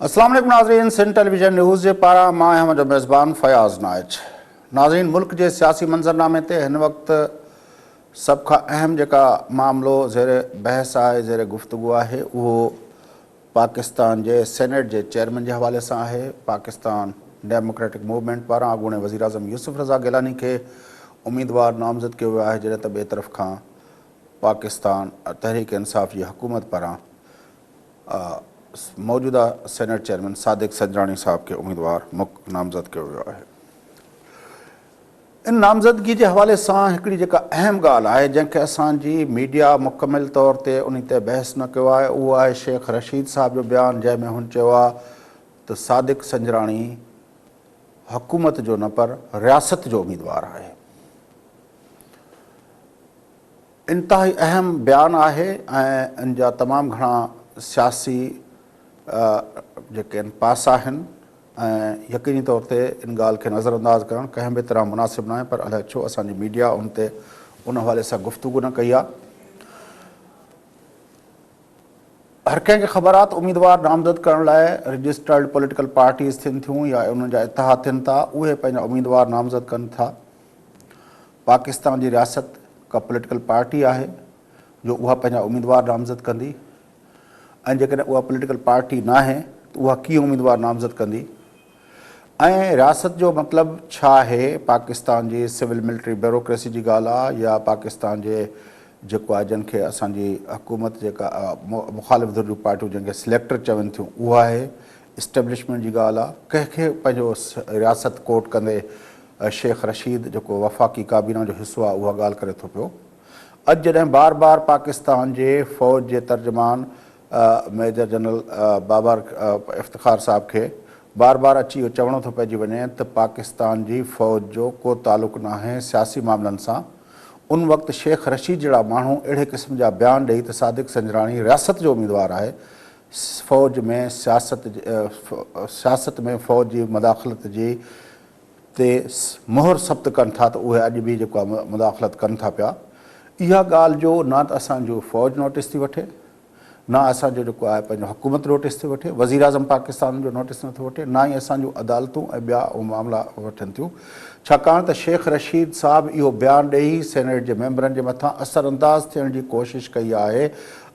अस्सलाम वालेकुम नाज़रीन, सिंध टेलीविजन न्यूज़ जे पारां मां अहमद मेज़बान फयाज़ नाइज। नाज़रीन, मुल्क जे सियासी मंज़रनामे ते हिन वक़्तु सभ खां अहम जेका मामिलो ज़ेरे बहस आहे, ज़ेरे गुफ़्तगू आहे, उहो पाकिस्तान जे सेनेट जे चेयरमैन जे हवाले सां आहे। पाकिस्तान डेमोक्रेटिक मूवमेंट पारां अॻूणे वज़ीर आज़म यूसुफ रज़ा गिलानी खे उम्मीदवार नामज़द कयो वियो आहे, जॾहिं त ॿिए तरफ़ खां पाकिस्तान तहरीक इंसाफ़ जी हुकूमत पारां मौजूदा सेनेट चेयरमैन सादिक संजरानी साहब के उम्मीदवार नामज़द किया वियो आहे। इन नामज़दगी के हवाले से हिकिड़ी जेका अहम ॻाल्हि आहे, जंहिंखे असांजी मीडिया मुकमिल तौर ते उन ते बहस न कयो आहे, उहो आहे शेख रशीद साहब जो बयान, जंहिंमें हुन चयो आहे त सादिक संजरानी हुकूमत जो न पर रियासत जो उम्मीदवार आहे। इंतहाई अहम बयान आहे ऐं इन जा तमामु घणा सियासी जेके पासा आहिनि ऐं यकीनी तौर ते इन ॻाल्हि खे नज़रअंदाज़ करणु कंहिं बि तरह मुनासिब न आहे, पर अलाए छो असांजी मीडिया उन ते उन हवाले सां गुफ़्तगू न कई आहे। हर कंहिंखे ख़बर आहे त उम्मीदवार नामज़द करण लाइ रजिस्टर्ड पॉलिटिकल पार्टीज़ थियनि थियूं या उन्हनि जा इतिहाद थियनि था, उहे पंहिंजा उम्मीदवार नामज़द कनि था। पाकिस्तान जी रियासत का पॉलिटिकल पार्टी आहे जो उहा पंहिंजा उम्मीदवार नामज़द कंदी, ऐं जेकॾहिं उहा पॉलिटिकल पार्टी न आहे त उहा कीअं उम्मीदवार नामज़द कंदी, ऐं रियासत जो मतिलबु छा आहे? पाकिस्तान जी सिविल मिलिट्री ब्यूरोक्रेसी जी ॻाल्हि आहे या पाकिस्तान जे जेको आहे जंहिंखे असांजी हुकूमत जेका मुख़ालिफ़ धुर जूं पार्टियूं जंहिंखे सिलेक्टर चवनि थियूं उहा आहे, इस्टेब्लिशमेंट जी ॻाल्हि आहे। कंहिंखे पंहिंजो रियासत कोट कंदे शेख रशीद जेको वफ़ाक़ी काबीना जो हिसो आहे उहा ॻाल्हि करे थो पियो। अॼु जॾहिं बार बार पाकिस्तान जे फ़ौज जे तर्जुमान मेजर जनरल बाबर इफ्तिखार साहब खे बार बार अची इहो चवणो थो पइजी वञे त पाकिस्तान जी फ़ौज जो को तालुक़ु न आहे सियासी मामलनि सां, उन वक़्तु शेख रशीद जहिड़ा माण्हू अहिड़े क़िस्म जा बयान ॾेई त सादिक संजरानी रियासत जो उम्मीदवार आहे, फ़ौज में सियासत में फ़ौज जी मुदाख़लत जी ते मोहर सब्त कनि था, त उहे अॼु बि जेको आहे मुदाख़लत कनि था पिया। इहा ॻाल्हि जो न त असांजो फ़ौज नोटिस थी वठे, न असांजो जेको आहे पंहिंजो हुकूमत नोटिस थी वठे, वज़ीर आज़म पाकिस्तान जो नोटिस नथो वठे, न ई असांजूं अदालतूं ऐं ॿिया उहे मामला वठनि थियूं, छाकाणि त शेख रशीद साहब इहो बयानु ॾेई सेनेट जे मेंबरनि जे मथां असरअंदाज़ थियण जी कोशिशि कई आहे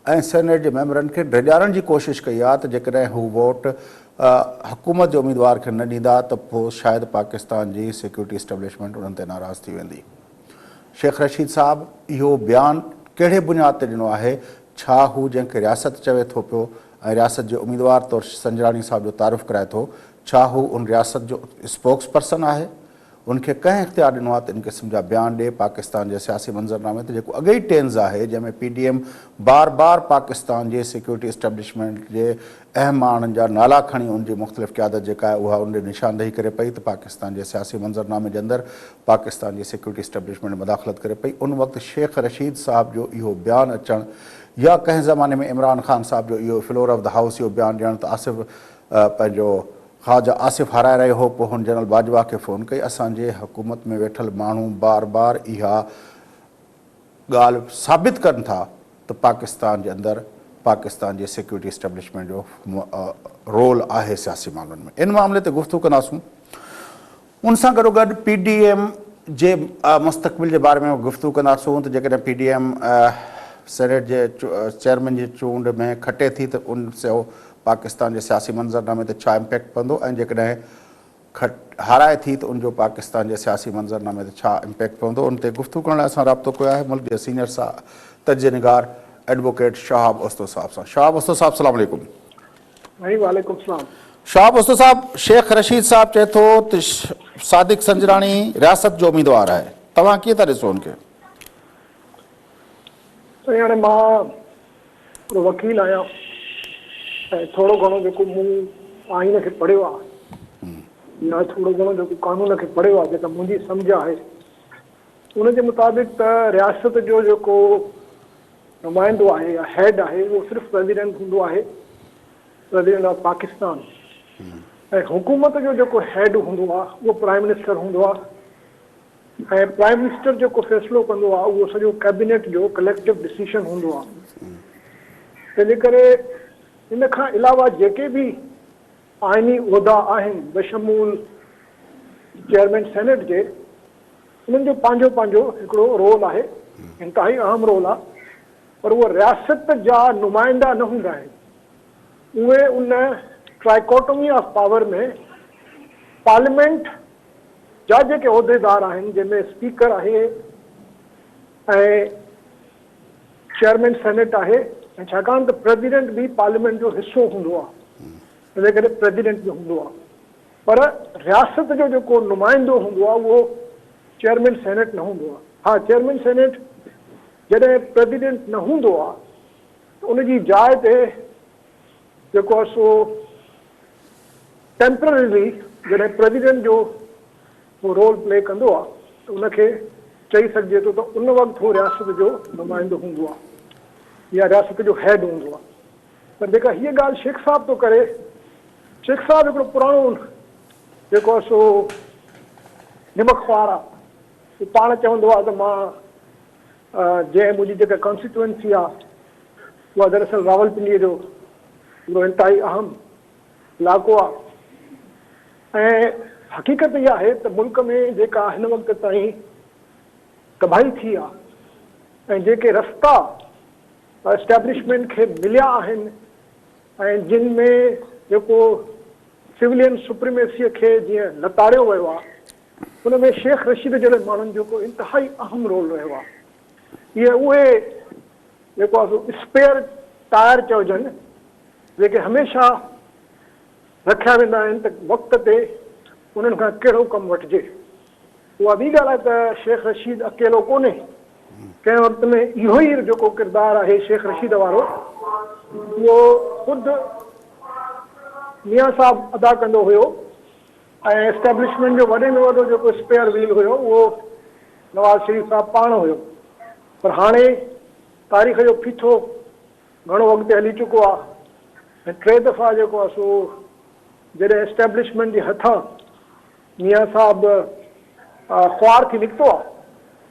ऐं सेनेट जे मेंबरनि खे डिॼारण जी कोशिशि कई आहे त जेकॾहिं हू वोट हुकूमत जे उम्मीदवार खे न ॾींदा त पोइ शायदि पाकिस्तान जी सिक्योरिटी इस्टेब्लिशमेंट उन्हनि ते नाराज़ थी वेंदी। शेख रशीद साहब इहो बयानु कहिड़े बुनियाद ते ॾिनो आहे? छा हू जंहिंखे रियासत चवे थो पियो ऐं रियासत जे उम्मीदवार तौरु संजरानी साहब जो तारीफ़ कराए थो, छा हू उन रियासत जो स्पोक्स पर्सन आहे? उनखे कंहिं इख़्तियार ॾिनो आहे त इन क़िस्म जा बयान ॾिए पाकिस्तान जे सियासी मंज़रनामे ते, जेको अॻे ई टेंज़ आहे, जंहिंमें PDM बार बार पाकिस्तान जे सिक्योरिटी इस्टेब्लिशमेंट जे अहम माण्हुनि जा नाला खणी उनजी मुख़्तलिफ़ क़यादत जेका आहे उहा उन ॾे निशानदेही करे पई त पाकिस्तान जे सियासी मंज़रनामे जे अंदरि पाकिस्तान जी सिक्योरिटी इस्टेब्लिशमेंट मुदाख़लत करे पई। उन वक़्तु शेख रशीद साहब जो इहो बयानु अचणु या कंहिं ज़माने में इमरान ख़ान साहब जो इहो फ्लोर ऑफ द हाउस इहो बयानु ॾियणु त आसिफ़ पंहिंजो ख़्वाजा आसिफ़ हाराए रहियो हो, पोइ हुन जनरल बाजवा खे फ़ोन कई। असांजे हुकूमत में वेठल माण्हू बार बार इहा ॻाल्हि साबित कनि था त पाकिस्तान जे अंदरि पाकिस्तान जे सिक्योरिटी इस्टेब्लिशमेंट जो रोल आहे सियासी मामलनि में। इन मामले ते गुफ़्तगू कंदासूं। उन सां गॾोगॾु PDM जे मुस्तक़बिल जे बारे में गुफ़्तगू कंदासूं त जेकॾहिं PDM सेनेट जे चेयरमैन जी चूंड में खटे थी त उन से पाकिस्तान जे सियासी मंज़रनामे ते छा इम्पैक्ट पवंदो, ऐं जेकॾहिं हाराए थी त उनजो पाकिस्तान जे सियासी मंज़रनामे ते छा इम्पैक्ट पवंदो, उन ते गुफ़्तगू करण लाइ असां राब्तो कयो आहे मुल्क जे सीनियर तजनिगार एडवोकेट शहाब उस्तो साहब सां। शहाब उस्तो साहब, अस्सलाम वालेकुम। वालेकुम सलाम। शहाब उस्तो साहब, शेख रशीद साहब चए थो त सादिक संजरानी रियासत जो उम्मीदवार आहे, तव्हां कीअं था ॾिसो उनखे? हाणे मां हिकिड़ो वकील आहियां ऐं थोरो घणो जेको मूं आइन खे पढ़ियो आहे या थोरो घणो जेको कानून खे पढ़ियो आहे, जेका मुंहिंजी सम्झ आहे उनजे मुताबिक़ त रियासत जो जेको नुमाइंदो आहे या हेड आहे उहो सिर्फ़ु प्रेसिडेंट हूंदो आहे, प्रेसिडेंट ऑफ पाकिस्तान, ऐं हुकूमत जो जेको हेड हूंदो आहे उहो प्राइम मिनिस्टर हूंदो आहे, ऐं प्राइम मिनिस्टर जेको फ़ैसिलो कंदो आहे उहो सॼो कैबिनेट जो कलेक्टिव डिसीशन हूंदो आहे। तंहिंजे करे इन खां अलावा जेके बि आइनी उहिदा आहिनि बशमूल चेयरमैन सेनेट जे, उन्हनि जो पंहिंजो पंहिंजो हिकिड़ो रोल आहे, इंतिहाई अहम रोल आहे, पर उहे रियासत जा नुमाइंदा न हूंदा आहिनि। उहे उन ट्राइकोटोमी ऑफ पावर में पार्लियामेंट जा जेके उहिदेदार आहिनि, जंहिंमें स्पीकर आहे ऐं चेयरमैन सेनेट आहे, ऐं छाकाणि त प्रेसिडेंट बि पार्लियामेंट जो हिसो हूंदो आहे, इन करे प्रेसिडेंट बि हूंदो आहे, पर रियासत जो जेको नुमाइंदो हूंदो आहे उहो चेयरमैन सेनेट न हूंदो आहे। हा, चेयरमैन सेनेट जॾहिं प्रेसिडेंट न हूंदो आहे त उनजी जाइ ते जेको आहे सो टेम्पररी जॾहिं प्रेसिडेंट जो रोल प्ले कंदो आहे त उनखे चई सघिजे थो त उन वक़्तु उहो रियासत जो नुमाइंदो हूंदो आहे या रियासत जो हेड हूंदो आहे। पर जेका हीअ ॻाल्हि शेख साहब थो करे, शेख साहब हिकिड़ो पुराणो जेको आहे सो निमखवार आहे, हू पाण चवंदो आहे त मां जंहिं मुंहिंजी जेका कॉन्स्टिट्यूएंसी आहे उहा दरअसल रावलपिंडीअ जो हिकिड़ो इंतिहाई अहम इलाइक़ो आहे, ऐं हक़ीक़त इहा आहे त मुल्क में जेका हिन वक़्त ताईं तबाही थी आहे ऐं जेके रस्ता एस्टेब्लिशमेंट खे मिलिया आहिनि ऐं जिन में जेको सिविलियन सुप्रीमेसीअ खे जीअं लताड़ियो वियो आहे, हुन में शेख रशीद जहिड़े माण्हुनि जो को इंतिहाई अहम रोल रहियो आहे। इहे उहे जेको आहे स्पेयर टायर चइजनि, जेके हमेशह रखिया वेंदा आहिनि त वक़्त ते उन्हनि खां कहिड़ो कमु वठिजे। उहा ॿी ॻाल्हि आहे त शेख रशीद अकेलो कोन्हे, कंहिं वक़्त में इहो ई जेको किरदारु आहे शेख रशीद वारो, उहो ख़ुदि मियां साहब अदा कंदो हुयो, ऐं एस्टेब्लिशमेंट जो वॾे में वॾो जेको स्पेयर व्हील हुयो उहो नवाज़ शरीफ़ साहब पाण हुयो। पर हाणे तारीख़ जो फीथो घणो अॻिते हली चुको आहे ऐं 3 दफ़ा जेको आहे सो जॾहिं एस्टेब्लिशमेंट जे हथां मियां साहब ख़्वार थी निकितो आहे,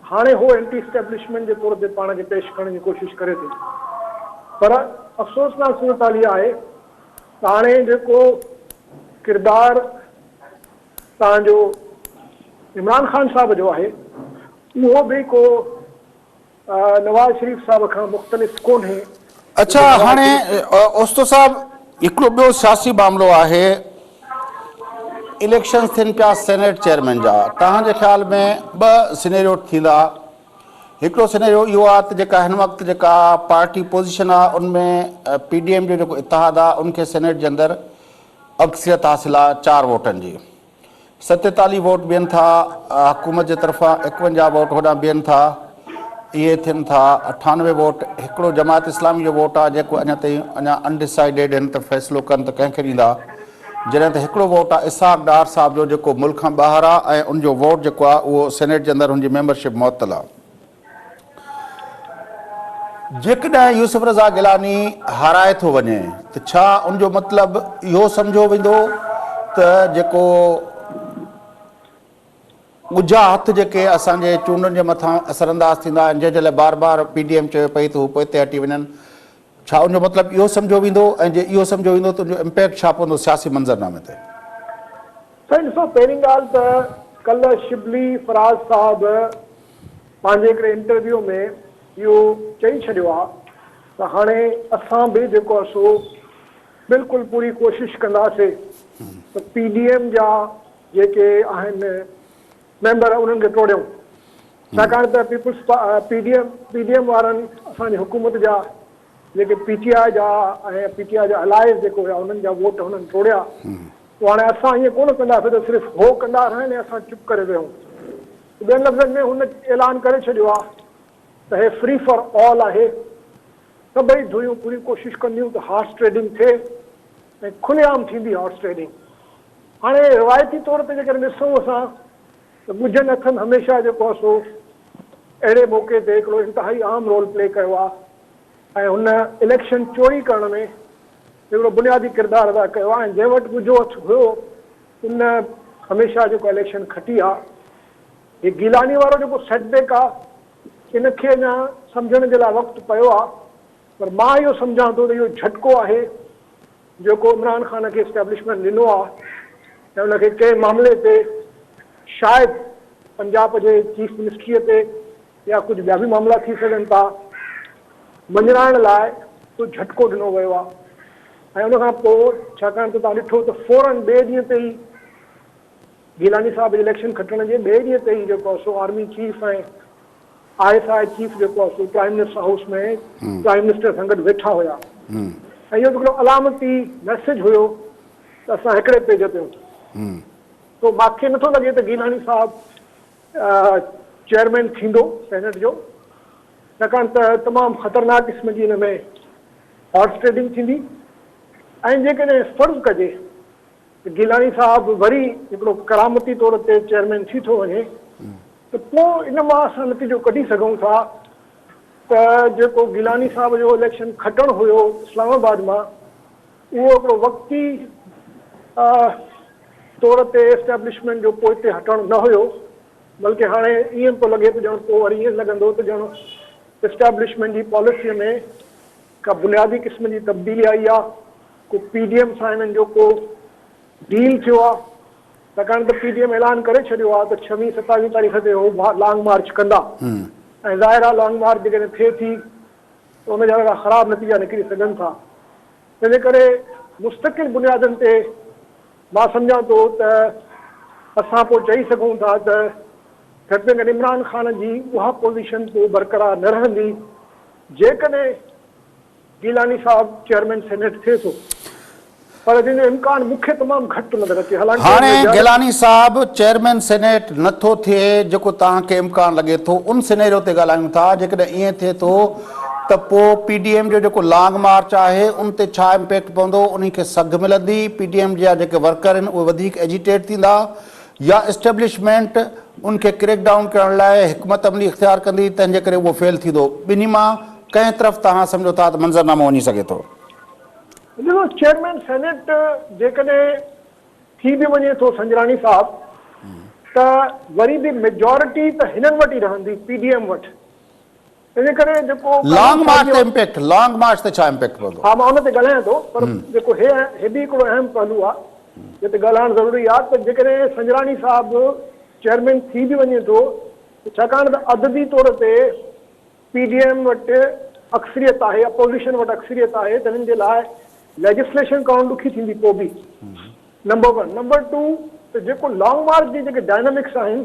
हाणे हू एंटी एस्टेब्लिशमेंट जे तौर ते पाण खे पेश करण जी कोशिशि करे थो। पर अफ़सोसनाक सूरत हाल इहा आहे त हाणे जेको किरदारु तव्हांजो इमरान ख़ान साहब जो आहे, उहो बि को नवाज़ शरीफ़ साहब खां मुख़्तलिफ़ कोन्हे। अच्छा, हाणे ओस्तो साहब हिकिड़ो ॿियो सियासी मामिलो आहे, इलेक्शन्स थियनि पिया सेनेट चेयरमैन जा। तव्हांजे ख़्याल में 2 सिनेरियो थींदा। हिकिड़ो सिनेरियो इहो आहे त जेका हिन वक़्तु जेका पार्टी पोज़ीशन आहे उनमें PDM जो जेको इतिहाद आहे उनखे सेनेट जे अंदरि अक्सरियत हासिल आहे 4 वोटनि जी। 47 वोट ॿियनि था हुकूमत जे तरफ़ां, 51 वोट होॾां ॿियनि था, इहे थियनि था 98 वोट। हिकिड़ो जमात इस्लामी जो वोट आहे जेको अञा अनडिसाइडेड आहिनि त फ़ैसिलो कनि त कंहिंखे ॾींदा, जॾहिं त हिकिड़ो वोट आहे इसाक डार साहब जो जेको मुल्क खां ॿाहिरि आहे ऐं उनजो वोट जेको आहे उहो सेनेट जे अंदरि हुनजी मेंबरशिप मुअत्तल आहे। जेकॾहिं यूसुफ रज़ा गिलानी हाराए थो वञे त छा उनजो मतिलबु इहो सम्झो वेंदो त जेको ॻुझा हथ जेके असांजे चूंडनि जे मथां असरअंदाज़ थींदा आहिनि, जंहिंजे लाइ बार बार PDM चयो पई त हू पोइ हिते हटी वञनि, छा उनजो मतिलबु इहो सम्झो वेंदो? ऐं जे इहो सम्झो वेंदो त उनजो इम्पैक्ट छा पवंदो सियासी मंज़रनामे ते? साईं ॾिसो, पहिरीं ॻाल्हि त कल्ह शिबली फराज़ साहब पंहिंजे हिकिड़े इंटरव्यू में इहो चई छॾियो आहे त हाणे असां बि जेको आहे सो बिल्कुलु पूरी कोशिशि कंदासीं त PDM जा जेके आहिनि मेंबर उन्हनि खे टोड़ियूं, छाकाणि त PDM वारनि असांजी हुकूमत जा जेके PTI जा ऐं PTI जा अलाइज़ जेको हुया उन्हनि जा वोट हुननि टोड़िया। पोइ हाणे असां ईअं कोन कंदासीं त सिर्फ़ु हो कंदा रहनि ऐं असां चुप करे वियूं। ॿियनि लफ़्ज़नि में हुन ऐलान करे छॾियो आहे त हे फ्री फॉर ऑल आहे, सभई धुयूं पूरी कोशिशि कंदियूं त हॉर्स ट्रेडिंग थिए ऐं खुलेआम थींदी हॉर्स ट्रेडिंग। हाणे रिवायती तौर ते जेकॾहिं ॾिसूं असां त ॻुझनि हथनि हमेशह जेको आहे सो अहिड़े मौक़े ते हिकिड़ो इंतिहाई अहम रोल प्ले कयो आहे ऐं हुन इलेक्शन चोरी करण में हिकिड़ो बुनियादी किरदारु अदा कयो आहे। ऐं जंहिं वटि ॻुझो हथु हुयो उन हमेशह जेको इलेक्शन खटी आहे। हीउ गिलानी वारो जेको सेटबैक आहे इनखे अञा सम्झण जे लाइ वक़्तु पियो आहे, पर मां इहो सम्झां थो त इहो झटको आहे जेको इमरान ख़ान खे एस्टेब्लिशमेंट ॾिनो आहे ऐं उनखे कंहिं मामले ते शायदि पंजाब जे चीफ मिनिस्ट्रीअ ते या कुझु ॿिया बि मामला थी सघनि था मञाइण लाइ तो झटको ॾिनो वियो आहे। ऐं उनखां पोइ छाकाणि त तव्हां ॾिठो त फौरन ॿिए ॾींहं ते ई गिलानी साहब इलेक्शन खटण जे ॿिए ॾींहं ते ई जेको आहे सो आर्मी चीफ ऐं ISI चीफ जेको आहे सो प्राइम मिनिस्टर हाउस में प्राइम मिनिस्टर सां गॾु वेठा हुया ऐं इहो हिकिड़ो अलामती मैसेज हुयो त असां हिकिड़े पेज ते आहियूं। तो मूंखे नथो लॻे त गिलानी साहब चेयरमैन थींदो सेनेट जो, छाकाणि त तमामु ख़तरनाक क़िस्म जी हिन में हॉर्स ट्रेडिंग थींदी ऐं जेकॾहिं फ़र्ज़ु कजे त गिलानी साहब वरी हिकिड़ो करामती तौर ते चेयरमैन थी थो वञे त पोइ इन मां असां नतीजो कढी सघूं था त जेको गिलानी साहब जो इलेक्शन खटणु हुयो इस्लामाबाद मां उहो हिकिड़ो वक़्ती तौर ते एस्टेब्लिशमेंट जो पोइ ते हटणु न हुयो, बल्कि हाणे ईअं थो लॻे त ॼण पोइ वरी ईअं लॻंदो त ॼण एस्टेब्लिशमेंट जी पॉलिसीअ में का बुनियादी क़िस्म जी तब्दीली आई आहे, को PDM सां हिननि जो को डील थियो आहे, छाकाणि त PDM ऐलान करे छॾियो आहे त 26-27 तारीख़ ते उहो लॉन्ग मार्च कंदा ऐं ज़ाहिर आहे लॉन्ग मार्च जेकॾहिं थिए थी त उनजा ॾाढा ख़राब नतीजा निकिरी सघनि था। तंहिंजे करे मुस्तक़िल बुनियादनि ते मां सम्झां थो त असां पोइ चई सघूं था त घटि में घटि इमरान ख़ान जी उहा पोज़ीशन पोइ बरक़रार न रहंदी जेकॾहिं गिलानी साहब चेयरमैन सेनेट थिए थो, पर जिन जो इम्कान मूंखे तमामु घटि नज़र अचे। हाणे गिलानी साहब चेयरमैन सेनेट नथो थिए जेको तव्हांखे इम्कान लॻे थो, उन सिनेरियो ते ॻाल्हायूं था। जेकॾहिं ईअं थिए थो त पोइ PDM जो जेको लॉन्ग मार्च आहे उन ते छा इम्पैक्ट पवंदो, उन खे सघ मिलंदी, PDM जा जेके वर्कर आहिनि उहे वधीक एजिटेट थींदा या एस्टेब्लिशमेंट उनखे क्रैक डाउन करण लाइ हिकमत अमली इख़्तियार कंदी, तंहिंजे करे उहो फेल थींदो। ॿिन्ही मां कंहिं तरफ़ तव्हां सम्झो था त मंज़रनामो वञी सघे थो? ॾिसो, चेयरमैन सेनेट जेकॾहिं थी बि वञे थो संजरानी साहब त वरी बि मेजॉरिटी त हिननि वटि ई रहंदी, PDM वटि। तंहिंजे करे जेको लॉन्ग मार्च ते इम्पैक्ट, लॉन्ग मार्च ते छा इम्पैक्ट पवंदो? हा, मां उन ते ॻाल्हायां थो, पर जेको हे बि हिकिड़ो अहम पहलू आहे जिते ॻाल्हाइणु ज़रूरी आहे त जेकॾहिं संजरानी साहब चेयरमैन थी बि वञे थो, छाकाणि त अददी तौर ते PDM वटि अक्सरियत आहे, अपोज़िशन वटि अक्सरियत आहे, त हिननि जे लाइ लेजिस्लेशन करणु ॾुखी थींदी पोइ बि, नंबर 1। नंबर 2 त जेको लॉन्ग मार्च जी जेके डायनामिक्स आहिनि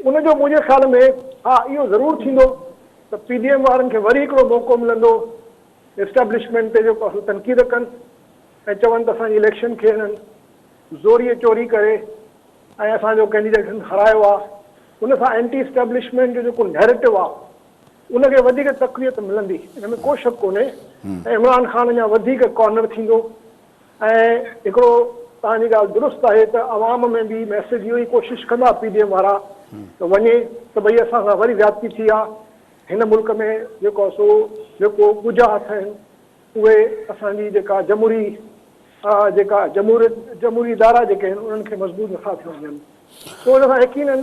उनजो मुंहिंजे ख़्याल में हा इहो ज़रूरु थींदो त PDM वारनि खे वरी हिकिड़ो मौक़ो मिलंदो एस्टेब्लिशमेंट ते जेको आहे तनक़ीद कनि ऐं चवनि त असांजी इलेक्शन खे हिननि ज़ोरीअ चोरी करे ऐं असांजो कैंडिडेट हरायो आहे। उन सां एंटी एस्टेब्लिशमेंट जो जेको नैरेटिव आहे उनखे वधीक तक़वियत मिलंदी, इन में को शक कोन्हे। ऐं इमरान ख़ान अञा वधीक कॉर्नर थींदो। ऐं हिकिड़ो तव्हांजी ॻाल्हि दुरुस्त आहे त अवाम में बि मैसेज इहो ई कोशिशि कंदा PDM वारा त वञे त भई असां सां वरी ज़्यादती थी आहे, हिन मुल्क में जेको आहे सो जेको ॻुझा हथ आहिनि उहे असांजी जेका जमहूरी इदारा जेके आहिनि उन्हनि खे मज़बूत नथा थी वञनि। पोइ हुन सां यकीनन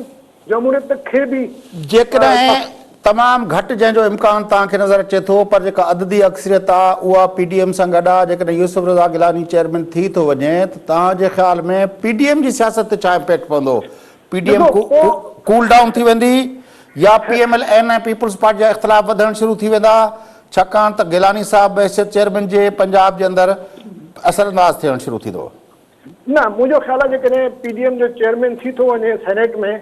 जमहूरियत खे बि जेकॾहिं तमामु घटि जंहिंजो इम्कान तव्हांखे नज़र अचे थो, पर जेका अददी अक्सरियत आहे उहा PDM सां गॾु आहे। जेकॾहिं यूसुफ रज़ा गिलानी चेयरमैन थी थो वञे त तव्हांजे ख़्याल में PDM जी सियासत ते छा इम्पैक्ट पवंदो? PDM कूल डाउन थी वेंदी या PMLN ऐं पीपुल्स पार्टी जा इख़्तिलाफ़ वधणु शुरू थी वेंदा, छाकाणि त गिलानी साहब हैसियत चेयरमैन जे पंजाब जे अंदरि असरअंदाज़ थियणु शुरू थींदो? न, मुंहिंजो ख़्यालु आहे जेकॾहिं PDM जो चेयरमैन थी थो वञे सेनेट में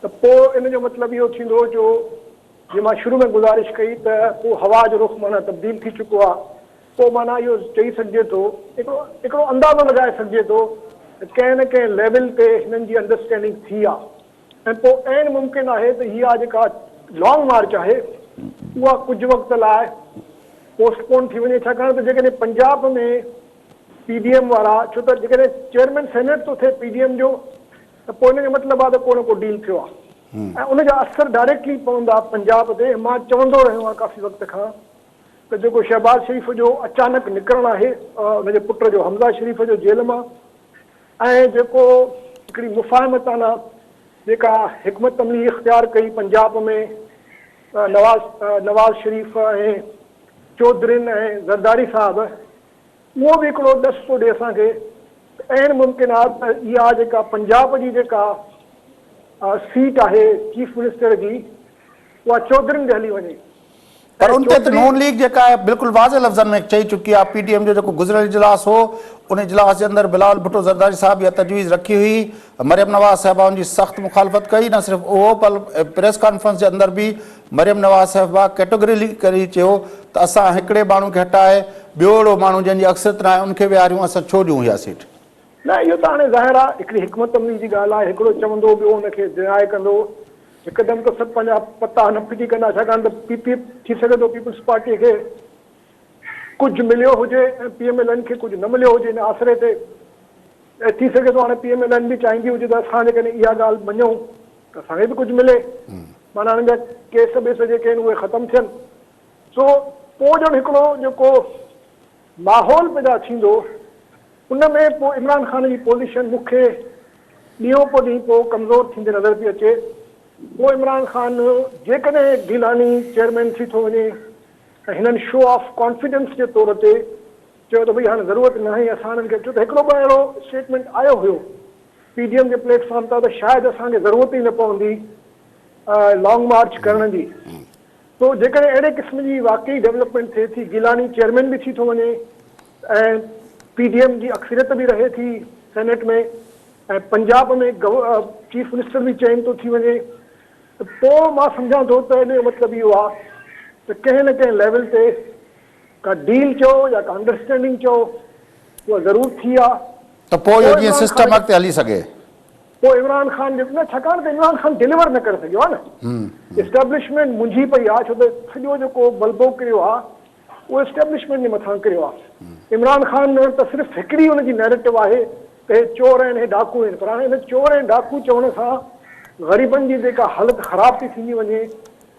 त पोइ इन जो मतिलबु इहो थींदो जो जीअं मां शुरू में गुज़ारिश कई त पोइ हवा जो रुख़ माना तब्दील थी चुको आहे। पोइ माना इहो चई सघिजे थो, हिकिड़ो अंदाज़ो लॻाए सघिजे थो त कंहिं न कंहिं लेवल ते हिननि जी अंडरस्टैंडिंग थी आहे ऐं पोइ ऐन मुमकिन आहे त इहा जेका लॉन्ग मार्च आहे उहा कुझु वक़्त लाइ पोस्टपोन थी वञे, छाकाणि त जेकॾहिं पंजाब में PDM वारा, छो त जेकॾहिं चेयरमैन सेनेट थो थिए PDM जो त पोइ हिन जो मतिलबु आहे त को न को डील थियो आहे ऐं उनजा असर डायरेक्टली पवंदा पंजाब ते। मां चवंदो रहियो आहियां काफ़ी वक़्त खां त जेको शहबाज़ शरीफ़ जो अचानक निकिरणु आहे हुनजे पुट जो हमज़ा शरीफ़ जो जेल मां, ऐं जेको हिकिड़ी मुफ़ाहिमताना जेका हिकमत अमली इख़्तियार कई पंजाब में नवाज़ शरीफ़ ऐं चौधरीन ऐं ज़रदारी साहब, उहो बि हिकिड़ो ॾस थो ॾिए असांखे ऐं मुमकिन आहे त इहा जेका पंजाब जी जेका सीट आहे चीफ मिनिस्टर जी उहा चौधरीनि ॾे हली वञे। पर उन ते नून लीग जेका आहे बिल्कुलु वाज़े लफ़्ज़नि में चई चुकी आहे। PTM जो जेको गुज़िरियल इजलास हो उन इजलास जे अंदरि बिलावल भुट्टो ज़रदारी साहब इहा तजवीज़ रखी हुई, मरियम नवाज़ साहिबा उनजी सख़्त मुखालफ़त कई। न सिर्फ़ु उहो पर प्रेस कॉन्फ्रेंस जे अंदरि बि मरियम नवाज़ साहिबा कैटेगरी करे चयो त असां हिकिड़े माण्हू खे हटाए ॿियो अहिड़ो माण्हू जंहिंजी अक्सरियत न आहे उनखे विहारियूं, असां छो ॾियूं इहा सीट? न, इहो त हाणे ज़ाहिर आहे हिकिड़ी हिकमत अमली जी ॻाल्हि आहे। हिकिड़ो चवंदो ॿियो हुनखे डिनाए कंदो। हिकदमि त सभु पंहिंजा पता न फिटी कंदा, छाकाणि त PP थी सघे थो पीपल्स पार्टीअ खे कुझु मिलियो हुजे ऐं PMLN खे कुझु न मिलियो हुजे इन आसिरे ते। ऐं थी सघे थो हाणे PMLN बि चाहींदी हुजे त असां जेकॾहिं इहा ॻाल्हि मञूं त असांखे बि कुझु मिले, माना हिन जा केस बेस जेके आहिनि उहे ख़तमु थियनि। सो पोइ ॼण हिकिड़ो जेको माहौल पैदा थींदो उन में पोइ इमरान ख़ान जी पोज़ीशन मूंखे ॾींहों पोइ ॾींहुं पोइ कमज़ोर थींदे नज़र पई अचे। पोइ इमरान ख़ान जेकॾहिं गिलानी चेयरमैन थी थो वञे ऐं हिननि शो ऑफ कॉन्फिडेंस जे तौर ते चयो त भई हाणे ज़रूरत न आहे असां हिननि खे, छो त हिकिड़ो ॿ अहिड़ो स्टेटमेंट आयो हुयो PDM जे प्लेटफॉर्म तां त शायदि असांखे ज़रूरत ई न पवंदी लॉन्ग मार्च करण जी। तो जेकॾहिं अहिड़े क़िस्म जी वाकई डेवलपमेंट थिए थी, गिलानी चेयरमैन बि थी थो वञे ऐं PDM जी अक्सरियत बि रहे थी सेनेट में ऐं पंजाब में चीफ मिनिस्टर बि चेंज थो थी वञे, त पोइ मां सम्झां थो त हिन जो मतिलबु इहो आहे त कंहिं न कंहिं लेवल ते का डील चओ या का अंडरस्टैंडिंग चओ उहा ज़रूरु थी आहे। त पोइ इहो जीअं सिस्टम अॻिते हली सघे पोइ इमरान ख़ान जेको न, छाकाणि त इमरान ख़ान डिलीवर न करे सघियो आहे न। एस्टेब्लिशमेंट मुंझी पई आहे, छो त सॼो जेको बलबो किरियो आहे उहो एस्टेब्लिशमेंट जे मथां किरियो आहे। इमरान ख़ान त सिर्फ़ु हिकिड़ी हुनजी नैरेटिव आहे त हे चोर आहिनि, हे डाकू आहिनि, पर हाणे हिन चोर ऐं डाकू चवण सां ग़रीबनि जी जेका हालत ख़राब थी थींदी वञे,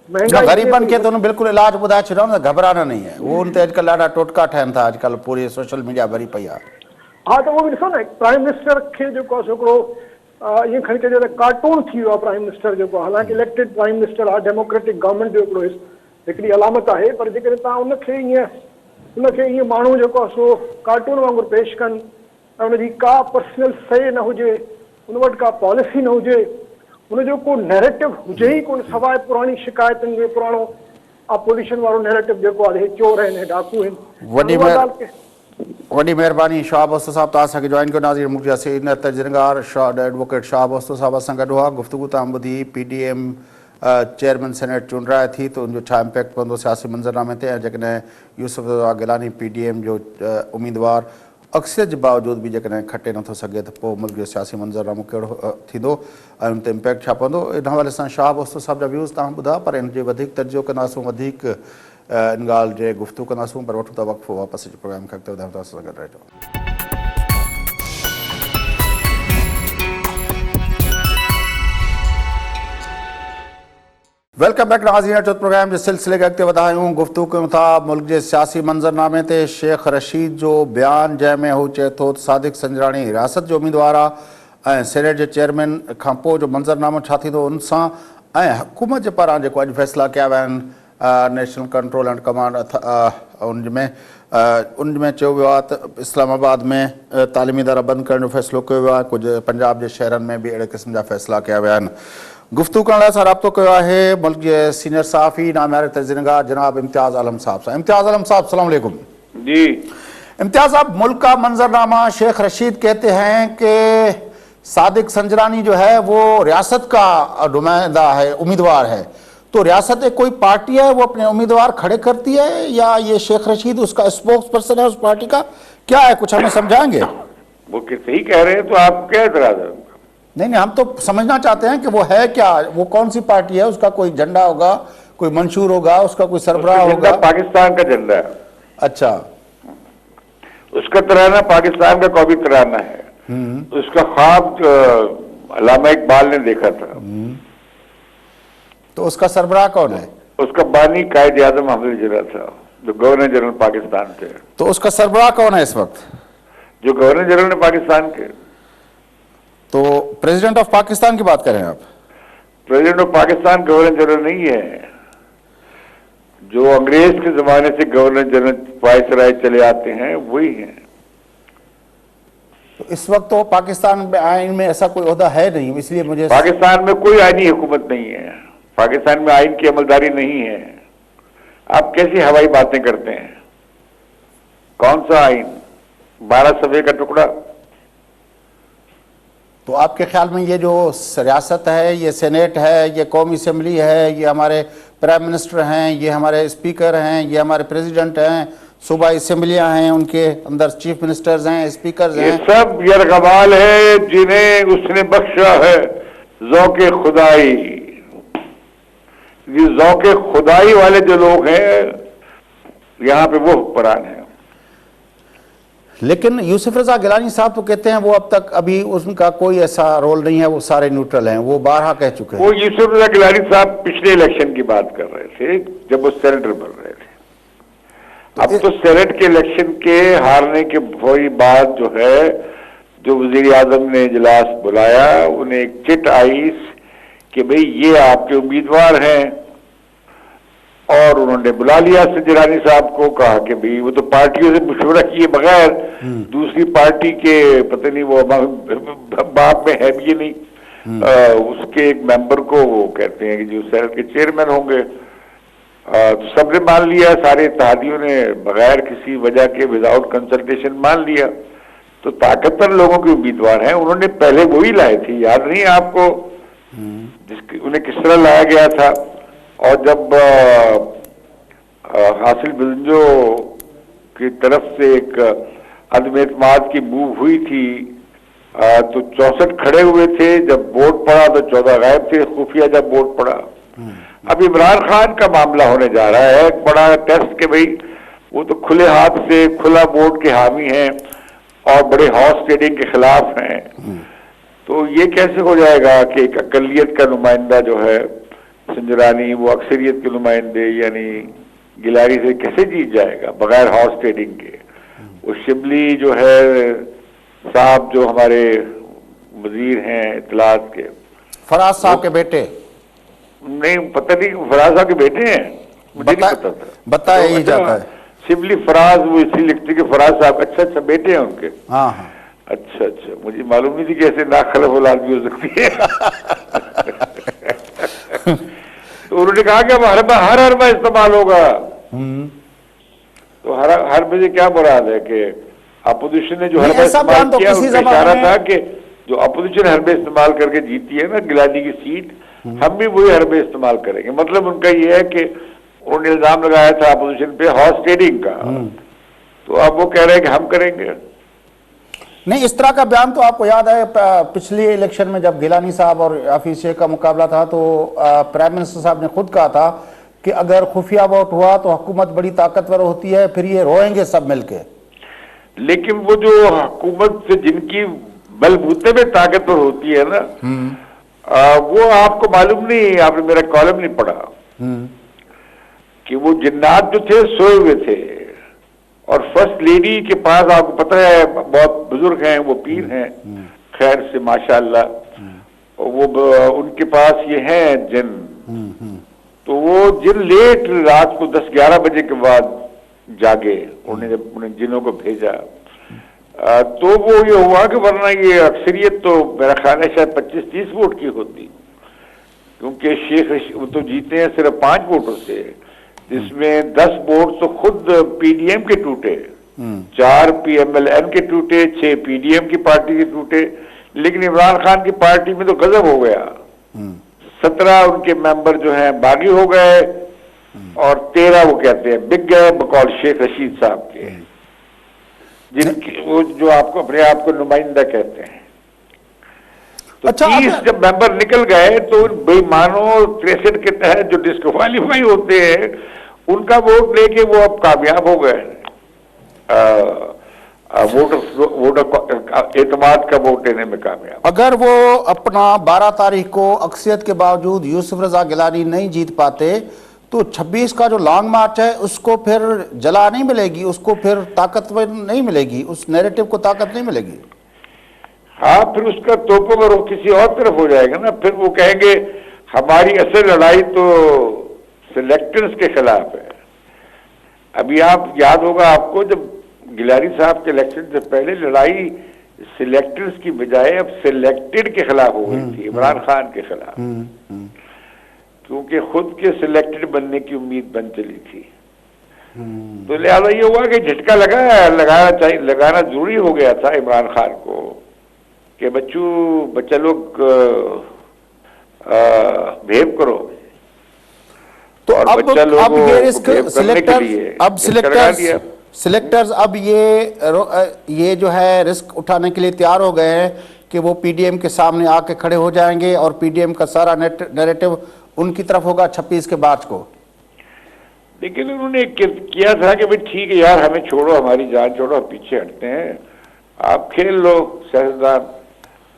महंगाई ग़रीबनि खे त हुन बिल्कुलु इलाज ॿुधाए छॾियो न, घबराना नहीं है। उहो उन ते अॼुकल्ह ॾाढा टोटका ठहनि था, अॼुकल्ह पूरी सोशल मीडिया भरी पई आहे। हा, त उहो बि ॾिसो न, प्राइम मिनिस्टर खे जेको आहे हिकिड़ो ईअं खणी करे त कार्टून थी वियो आहे प्राइम मिनिस्टर जेको आहे। हालांकि इलेक्टेड प्राइम मिनिस्टर आहे, डेमोक्रेटिक गवर्नमेंट जो हिकिड़ो हिकिड़ी अलामत आहे, पर जेकॾहिं तव्हां उनखे ईअं माण्हू जेको आहे सो कार्टून वांगुरु पेश कनि ऐं उनजी का पर्सनल से न हुजे, उन वटि का पॉलिसी न हुजे, उनजो को नैरेटिव हुजे ई कोन सवाइ पुराणी शिकायतुनि जो पुराणो अपोजिशन वारो नैरेटिव जेको आहे, हे चोर आहिनि, हे डाकू आहिनि। वॾी महिरबानी शहाब वस्तो साहब, तव्हां असांखे जॉइन कयो। नाज़रीन, मुंहिंजा सीनियर तजरिंगार एडवोकेट शहाब वस्तो साहब असां गॾु हुआ। गुफ़्तगू तव्हां ॿुधी PDM चेयरमैन सेनेट चूंडाए थी त उनजो छा इम्पैक्ट पवंदो सियासी मंज़रनामे ते, ऐं जेकॾहिं यूसुफ गिलानी PDM जो उम्मीदवार अक्सरियत जे बावजूदि बि जेकॾहिं खटे नथो सघे त पोइ मुल्क जो सियासी मंज़रनामो कहिड़ो थींदो ऐं उन ते इम्पैक्ट छा पवंदो। इन हवाले सां शहाब वस्तो साहब जा व्यूज़ तव्हां ॿुधा, पर इन जे वधीक तर्जो कंदासूं, वधीक इन ॻाल्हि जे गुफ़्तगू कंदासूं, पर वठूं था वक़्फ़ो, वापसि प्रोग्राम खे अॻिते वधायूं था। असां सां गॾु रहिजो। वेलकम बैक नाज़रीन, जो प्रोग्राम जे सिलसिले खे अॻिते वधायूं, गुफ़्तगू कयूं था मुल्क जे सियासी मंज़रनामे ते। शेख रशीद जो बयानु जंहिंमें हू चए थो त सादिक संजराणी रियासत जो उम्मीदवार आहे ऐं सेनेट जे चेयरमैन खां पोइ जो मंज़रनामो छा थींदो उन सां, ऐं हुकूमत जे पारां जेको अॼु फ़ैसिला कया विया आहिनि नेशनल कंट्रोल एंड कमांड उनमें चयो वियो आहे त इस्लामाबाद में तालीमी इदारा बंदि करण जो फ़ैसिलो कयो वियो आहे। कुझु पंजाब जे शहरनि में बि अहिड़े क़िस्म जा फ़ैसिला कया विया आहिनि। गुफ़्तगू करण लाइ असां राब्तो कयो आहे मुल्क जे सीनियर सहाफ़ी नामियार तजरिंगार जनाब इम्तियाज़ आलम साहब सां। इम्तियाज़ आलम साहब, अस्सलाम वालेकुम। जी इम्तियाज़ साहब, मुल्क का मंजरनामा, शेख रशीद कहते हैं कि सादिक संजरानी जो है वो रियासत का नुमाइंदा है, उम्मीदवार है, तो रियासत एक कोई पार्टी है वो अपने उम्मीदवार खड़े करती है या ये शेख रशीद उसका स्पोक्स पर्सन है उस पार्टी का, क्या है, कुछ हमें समझाएंगे? वो सही कह रहे हैं, तो आप क्या एतराज है? नहीं, हम तो समझना चाहते हैं कि वो है क्या, वो कौन सी पार्टी है, उसका कोई झंडा होगा, कोई मंशूर होगा, उसका कोई सरबराह होगा? पाकिस्तान का झंडा है। अच्छा, उसका तराना पाकिस्तान का कौमी तराना है। उसका ख्वाब अल्लामा इकबाल ने देखा था। तो उसका सरबराह कौन है? उसका बानी कायद आज़म हफीज जिन्ना था, जो गवर्नर जनरल पाकिस्तान थे। तो उसका सरबराह कौन है इस वक्त? जो गवर्नर जनरल है पाकिस्तान के। तो प्रेसिडेंट ऑफ पाकिस्तान की बात करें आप? President of Pakistan governor general नहीं है। जो अंग्रेज के जमाने से गवर्नर जनरल वायसराय चले आते हैं वही हैं। तो इस वक्त तो पाकिस्तान में आइन में ऐसा कोई ओहदा है नहीं, इसलिए मुझे पाकिस्तान में कोई आईनी हुकूमत नहीं है, पाकिस्तान में आइन की अमलदारी नहीं है। आप कैसी हवाई बातें करते हैं? कौन सा आइन? 12 सफ़े का टुकड़ा। तो आपके ख्याल में ये जो रियासत है, ये सेनेट है, ये कौमी असम्बली है, ये हमारे प्राइम मिनिस्टर हैं, ये हमारे स्पीकर हैं, ये हमारे प्रेसिडेंट हैं, सूबाई असम्बलियाँ हैं, उनके अंदर चीफ मिनिस्टर्स हैं, स्पीकर्स ये हैं, सब यरगमाल है जिन्हें उसने बख्शा है ज़ौक़े खुदाई। ये ज़ौक़े खुदाई वाले जो लोग हैं यहाँ पे वो हुक्मरान हैं। लेकिन यूसुफ रजा गिलानी साहब तो कहते हैं वो अब तक अभी उनका कोई ऐसा रोल नहीं है, वो सारे न्यूट्रल हैं, वो बारहा कह चुके हैं। वो यूसुफ रजा गिलानी साहब पिछले इलेक्शन की बात कर रहे थे जब वो सेनेटर बन रहे थे। अब तो सेनेट के इलेक्शन के हारने के फौरी बाद जो है, जो वजीर आजम ने इजलास बुलाया, उन्हें एक चिट आई कि भाई ये आपके उम्मीदवार हैं, और उन्होंने बुला लिया संजरानी साहब को, कहा कि भाई वो तो पार्टियों से मशवरा किए बगैर दूसरी पार्टी के पता नहीं वो बाप में है भी नहीं, उसके एक मेंबर को वो कहते हैं कि जो सेनेट के चेयरमैन होंगे। तो सबने मान लिया, सारे इत्तेहादियों ने बगैर किसी वजह के विदाउट कंसल्टेशन मान लिया। तो ताकतवर लोगों के उम्मीदवार हैं, उन्होंने पहले वही लाए थे, याद नहीं आपको जिसकी उन्हें किस तरह लाया गया था। और जब हासिल बिलंजो की तरफ से एक अदम एतमाद की मूव हुई थी, तो 64 खड़े हुए थे, जब वोट पड़ा तो 14 गायब थे, खुफिया जब वोट पड़ा। अब इमरान खान का मामला होने जा रहा है एक बड़ा टेस्ट के भाई वो तो खुले हाथ से खुला वोट के हामी हैं और बड़े हॉर्स ट्रेडिंग के खिलाफ हैं। तो ये कैसे हो जाएगा कि एक अकलियत का नुमाइंदा जो है संजरानी, वो अक्सरियत के नुमाइंदे यानी गिलानी से कैसे जीत जाएगा बगैर हॉर्स ट्रेडिंग के? वो शिबली जो है साहब जो हमारे वजीर हैं इत्तलात के, फराज साहब के बेटे, नहीं पता नहीं फराज साहब के बेटे हैं, मुझे नहीं पता था, बताया ही जाता है शिबली फराज, वो इसी लिखते कि फराज साहब अच्छा अच्छा बेटे हैं उनके। हाँ हाँ, अच्छा अच्छा, मुझे मालूम नहीं थी कि ऐसे नाखलफ औलाद भी हो सकती है। तो उन्होंने कहा कि अब हर हरबा इस्तेमाल होगा। तो हर हरबे से क्या मुराद है कि अपोजिशन ने जो हरबा इस्तेमाल किया उसका इशारा था कि जो अपोजिशन हरबे इस्तेमाल करके जीती है ना गिलानी की सीट, हम भी वही हरबे इस्तेमाल करेंगे। मतलब उनका ये है कि उन्होंने इल्जाम लगाया था अपोजिशन पे हॉर्स ट्रेडिंग का, तो अब वो कह रहे हैं कि हम करेंगे। नहीं, इस तरह का बयान तो आपको याद है पिछले इलेक्शन में जब गिलानी साहब और हाफिज शेख का मुकाबला था तो प्राइम मिनिस्टर साहब ने खुद कहा था कि अगर खुफिया वोट हुआ तो हुकूमत बड़ी ताकतवर होती है, फिर ये रोएंगे सब मिलके। लेकिन वो जो हुकूमत से जिनकी बलबूते में ताकतवर होती है ना, वो आपको मालूम नहीं, आपने मेरा कॉलम नहीं पढ़ा कि वो जिन्नात जो थे सोए हुए थे और फर्स्ट लेडी के पास आपको पता है बहुत बुजुर्ग हैं, वो पीर हैं खैर से माशाअल्लाह, वो उनके पास ये हैं जिन। तो वो जिन लेट रात को 10-11 बजे के बाद जागे, उन्हें जिनों को भेजा, तो वो ये हुआ कि वरना ये अक्सरियत तो मेरा ख्याल है शायद 25-30 वोट की होती, क्योंकि शेख वो तो जीते हैं सिर्फ 5 वोटों से, जिसमें 10 वोट तो खुद पीडीएम के टूटे, 4 पीएमएलएन के टूटे, 6 पीडीएम की पार्टी के टूटे। लेकिन इमरान खान की पार्टी में तो गजब हो गया, 17 उनके मेंबर जो हैं बागी हो गए और 13 वो कहते हैं बिक गए बकौल शेख रशीद साहब के, जिनकी वो जो आपको अपने आप को नुमाइंदा कहते हैं। तो अच्छा, 30 जब मेंबर निकल गए तो उन बेईमानों 63 के तहत जो डिस्क्वालीफाई होते हैं उनका वोट लेके वो अब कामयाब हो गए, वोटर एतमाद का वोट लेने में कामयाब। अगर वो अपना 12 तारीख को अक्सरियत के बावजूद यूसुफ रजा गिलानी नहीं जीत पाते तो 26 का जो लॉन्ग मार्च है उसको फिर जला नहीं मिलेगी, उसको फिर ताकतवर नहीं मिलेगी, उस नैरेटिव को ताकत नहीं मिलेगी। हाँ, फिर उसका तोपों में किसी और तरफ हो जाएगा ना, फिर वो कहेंगे हमारी असल लड़ाई तो सिलेक्टर्स के खिलाफ है। अभी आप याद होगा आपको जब गिलानी साहब के इलेक्शन से पहले लड़ाई सिलेक्टर्स की बजाय अब सिलेक्टेड के खिलाफ हो गई थी, इमरान खान के खिलाफ, क्योंकि खुद के सिलेक्टेड बनने की उम्मीद बन चली थी। तो लिहाजा ये हुआ कि झटका लगाना जरूरी हो गया था इमरान खान को कि बच्चा लोग बिहेव करो। तो और अब बच्चा लोगों अब ये को रिस्क behave करने के लिए सिलेक्टर्स अब ये जो है रिस्क उठाने के लिए तैयार हो गए हैं कि वो पीडीएम के सामने आके खड़े हो जाएंगे और पीडीएम का सारा नैरेटिव उनकी तरफ होगा 26 के मार्च को। लेकिन उन्होंने किया था कि भाई ठीक है यार, हमें छोड़ो, हमारी जान छोड़ो, हम पीछे हटते हैं, आप खेल लो सियासतदान।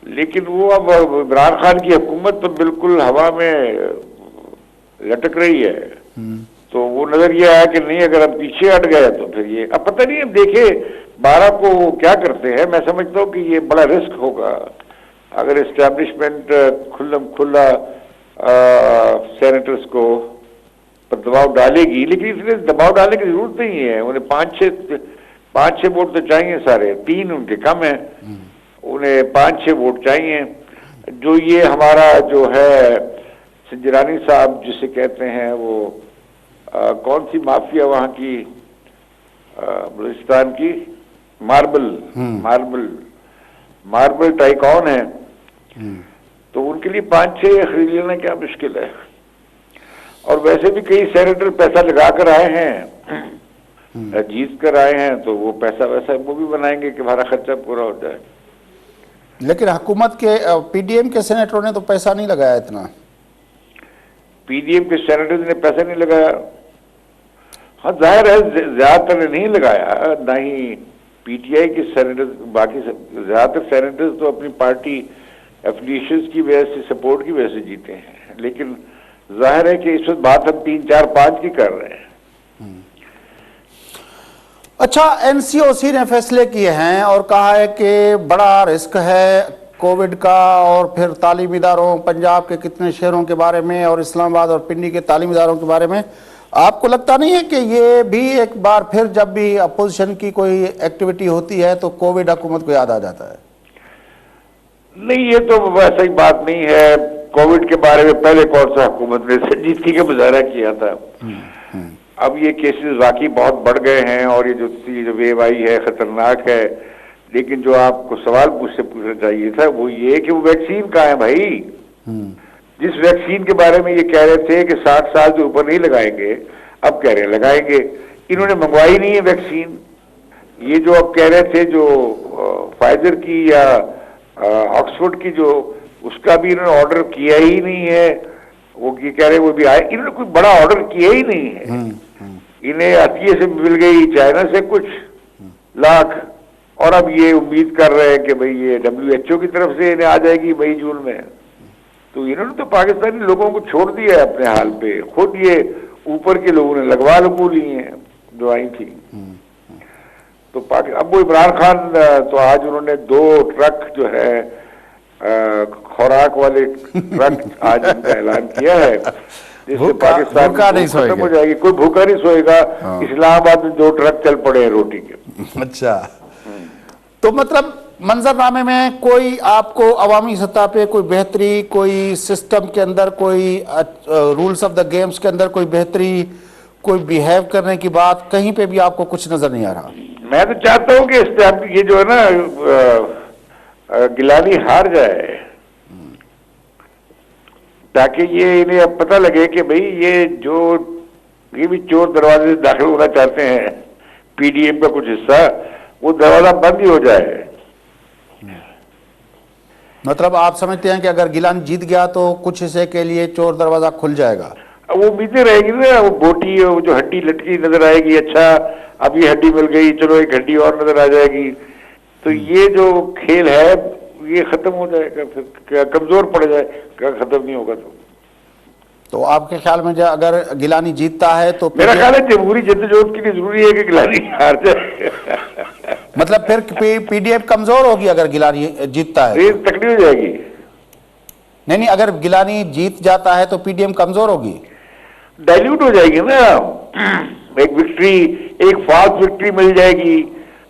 लेकिन वो अब इमरान खान की हुकूमत तो बिल्कुल हवा में लटक रही है। तो वो नजर ये आया कि नहीं, अगर हम पीछे हट गए तो फिर ये अब पता नहीं, अब देखे 12 को वो क्या करते हैं। मैं समझता हूँ कि ये बड़ा रिस्क होगा अगर एस्टैब्लिशमेंट खुला सेनेटर्स को पर दबाव डालेगी। लेकिन इसलिए दबाव डालने की जरूरत नहीं है, उन्हें 5-6 वोट तो चाहिए, सारे 3 उनके कम है, उन्हें 5-6 वोट चाहिए। जो ये हमारा जो है संजरानी साहब जिसे कहते हैं, वो कौन सी माफिया वहां की, बलूचिस्तान की, मार्बल टाइकॉन है, तो उनके लिए 5-6 खरीद लेना क्या मुश्किल है। और वैसे भी कई सेनेटर पैसा लगा कर आए हैं, जीत कर आए हैं, तो वो पैसा वैसा वो भी बनाएंगे कि हमारा खर्चा पूरा हो जाए। लेकिन हुकूमत के पीडीएम के सेनेटरों ने तो पैसा नहीं लगाया इतना। पीडीएम के सेनेटर्स ने पैसा नहीं लगाया, हाँ जाहिर है ज्यादातर ने नहीं लगाया, ना ही पीटीआई के सेनेटर्स, बाकी ज्यादातर सेनेटर्स तो अपनी पार्टी एफिलिएशंस की वजह से, सपोर्ट की वजह से जीते हैं। लेकिन जाहिर है कि इस वक्त बात हम 3, 4, 5 की कर रहे हैं। अच्छा, एनसीओसी ने फैसले किए हैं और कहा है कि बड़ा रिस्क है कोविड का, और फिर तालीमी इदारों, पंजाब के कितने शहरों के बारे में और इस्लामाबाद और पिंडी के तालीमी इदारों के बारे में। आपको लगता नहीं है कि ये भी एक बार फिर जब भी अपोजिशन की कोई एक्टिविटी होती है तो कोविड हुकूमत को याद आ जाता है? नहीं, ये तो वैसा ही बात नहीं है। कोविड के बारे में पहले कौन सा हुकूमत ने संजीदगी का मुजाहरा किया था। अब ये केसेस वाकई बहुत बढ़ गए हैं और ये जो वेव आई है खतरनाक है। लेकिन जो आपको सवाल मुझसे पूछना चाहिए था वो ये कि वो वैक्सीन कहाँ है भाई। जिस वैक्सीन के बारे में ये कह रहे थे कि 60 साल से ऊपर नहीं लगाएंगे, अब कह रहे हैं लगाएंगे। इन्होंने मंगवाई नहीं है वैक्सीन। ये जो अब कह रहे थे जो फाइजर की या ऑक्सफोर्ड की, जो उसका भी इन्होंने ऑर्डर किया ही नहीं है। वो ये कह रहे वो भी आए, इन्होंने कोई बड़ा ऑर्डर किया ही नहीं है। इन्हें अतिये से मिल गई चाइना से कुछ लाख, और अब ये उम्मीद कर रहे हैं कि भाई ये WHO की तरफ से इन्हें आ जाएगी मई जून में। तो इन्होंने तो पाकिस्तानी लोगों को छोड़ दिया है अपने हाल पे। खुद ये ऊपर के लोगों ने लगवा ली हैं जो आई थी। तो अब वो इमरान खान तो आज उन्होंने 2 ट्रक जो है खुराक वाले ट्रक आज उनका ऐलान किया है, जिससे पाकिस्तान खत्म हो जाएगी। कोई भूखा नहीं सोएगा। इस्लामाबाद में 2 ट्रक चल पड़े हैं रोटी के। अच्छा, तो मतलब मंजरनामे में कोई आपको अवामी सतह पे कोई बेहतरी, कोई सिस्टम के अंदर, कोई रूल्स ऑफ द गेम्स के अंदर कोई बेहतरी, कोई बिहेव करने की बात कहीं पे भी आपको कुछ नजर नहीं आ रहा? मैं तो चाहता हूँ कि ये जो है ना गिलानी हार जाए, ताकि ये इन्हें अब पता लगे कि भाई ये भी चोर दरवाजे से दाखिल होना चाहते हैं। पीडीएम का कुछ हिस्सा, वो दरवाजा बंद ही हो जाए। मतलब आप समझते हैं कि अगर गिलानी जीत गया तो कुछ हिस्से के लिए चोर दरवाजा खुल जाएगा? वो उम्मीदें रहेगी ना, वो बोटी वो जो हड्डी लटकी नजर आएगी, अच्छा अब ये हड्डी मिल गई, चलो एक हड्डी और नजर आ जाएगी। तो ये जो खेल है ये खत्म हो जाएगा, फिर क्या कमजोर पड़ जाएगा, खत्म नहीं होगा। तो आपके ख्याल में जो अगर गिलानी जीतता है तो मेरा ख्याल है जमहूरी जद्दोजहद के लिए जरूरी है कि गिलानी हार जाए। मतलब फिर पीडीएफ कमजोर होगी अगर गिलानी जीतता है? रेस तकड़ी हो जाएगी। नहीं, अगर गिलानी जीत जाता है तो पीडीएम कमजोर होगी, डाइल्यूट हो जाएगी ना। एक फॉल्स विक्ट्री मिल जाएगी।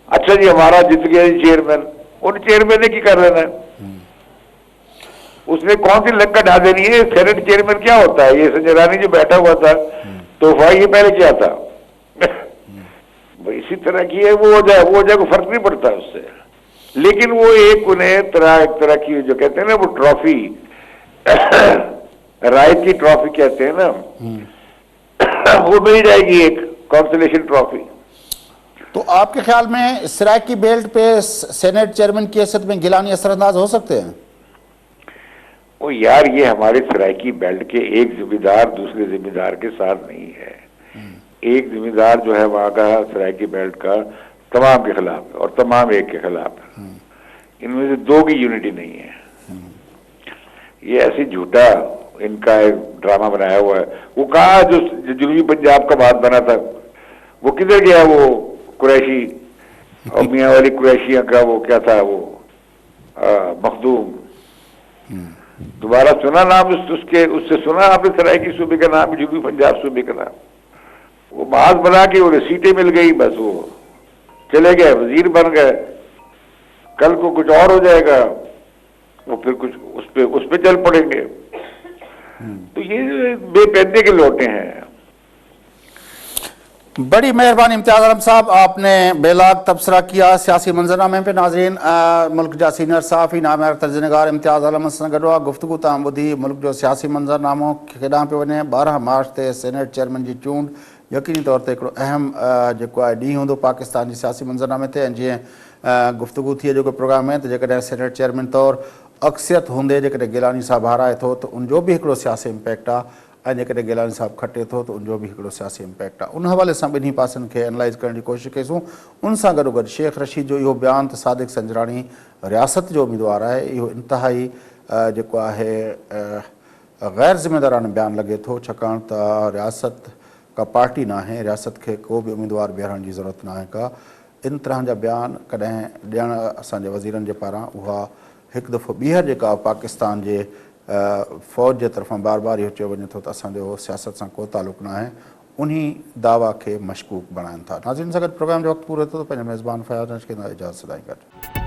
अच्छा जी हमारा जीत गया चेयरमैन, उन चेयरमैन ने की कर लेना है। उसने कौन सी लंका ढा देनी है? सेनेट चेयरमैन क्या होता है? ये संजय रानी जो बैठा हुआ था तो ये पहले क्या था? इसी तरह की है, वो हो जाए को फर्क नहीं पड़ता उससे। लेकिन वो एक तरह की जो कहते हैं ना वो ट्रॉफी, राय की ट्रॉफी कहते हैं ना, वो मिल जाएगी, एक कॉन्सोलेशन ट्रॉफी। तो आपके ख्याल में सराइकी बेल्ट पे सेनेट चेयरमैन की हैसियत में गिलानी असरअंदाज हो सकते हैं? वो यार, ये हमारे सराइकी बेल्ट के एक जिम्मेदार दूसरे जिम्मेदार के साथ नहीं है। एक जिम्मेदार जो है वहां का सराइकी बेल्ट का तमाम के खिलाफ है और तमाम एक के खिलाफ है। इनमें से दो की यूनिटी नहीं है। ये ऐसी झूठा इनका एक ड्रामा बनाया हुआ है। वो कहा जो जुनूबी पंजाब का बात बना था, वो किधर गया? वो कुरैशी और मियाँ वाली कुरैशिया का वो क्या था, वो मखदूम, दोबारा सुना नाम उससे सुना आपने सराइकी सूबे का नाम, जुनूबी पंजाब सूबे का नाम? वो माज बना के वो सीटें मिल गई, बस वो चले गए, वजीर बन गए। कल को कुछ और हो जाएगा, वो फिर कुछ उस पे चल पड़ेंगे। तो ये बेपर्दे के लौटे हैं। बड़ी मेहरबानी इम्तियाज़ आलम साहब, आपने बेलाग तबसरा किया सियासी मंजरनामे पे। नाज़रीन, मुल्क जा सीनियर सहाफ़ी नामयार तर्जनगार इम्तियाज़ आलम सां गॾु आहे। गुफ्तगू तव्हां ॿुधी मुल्क जो सियासी मंजरनामो केॾांहुं पियो वञे। 12 मार्च ते सेनेट चेयरमैन जी चूंड यकीनी तौर ते हिकिड़ो अहम जेको आहे ॾींहुं हूंदो पाकिस्तान जी सियासी मंजरनामे ते। ऐं जीअं गुफ्तगू थी जेको प्रोग्राम में, त जेकॾहिं सेनेट चेयरमैन तौरु अक्सियत हूंदे जेकॾहिं गिलानी साहब हाराए थो त उनजो बि हिकिड़ो सियासी इम्पैक्ट आहे, ऐं जेकॾहिं गिलानी साहब खटे थो त उनजो बि हिकिड़ो सियासी इम्पैक्ट आहे। उन हवाले सां ॿिन्ही पासनि खे एनालाइज़ करण जी कोशिशि कईसूं। उन सां गॾोगॾु शेख रशीद जो इहो बयानु त सादिक संजराणी रियासत जो उम्मीदवार आहे, इहो इंतिहाई जेको आहे गैर ज़िम्मेदाराना बयानु लॻे थो, छाकाणि त रियासत का पार्टी न आहे, रियासत खे को बि उम्मीदवार बीहारण जी ज़रूरत न आहे का। इन तरह जा बयान कॾहिं ॾियणु असांजे वज़ीरनि जे पारां, उहा हिकु दफ़ो ॿीहर जेका पाकिस्तान जे फ़ौज जे तरफ़ां बार बार इहो चयो वञे थो त असांजो सियासत सां को तालुक़ु न आहे, उन दावा खे मशकूक बणाइनि था। नाज़रीन सां गॾु प्रोग्राम जो वक़्तु पूरो थियो, त पंहिंजो मेज़बान फयाज़ खे इजाज़त सां गॾु।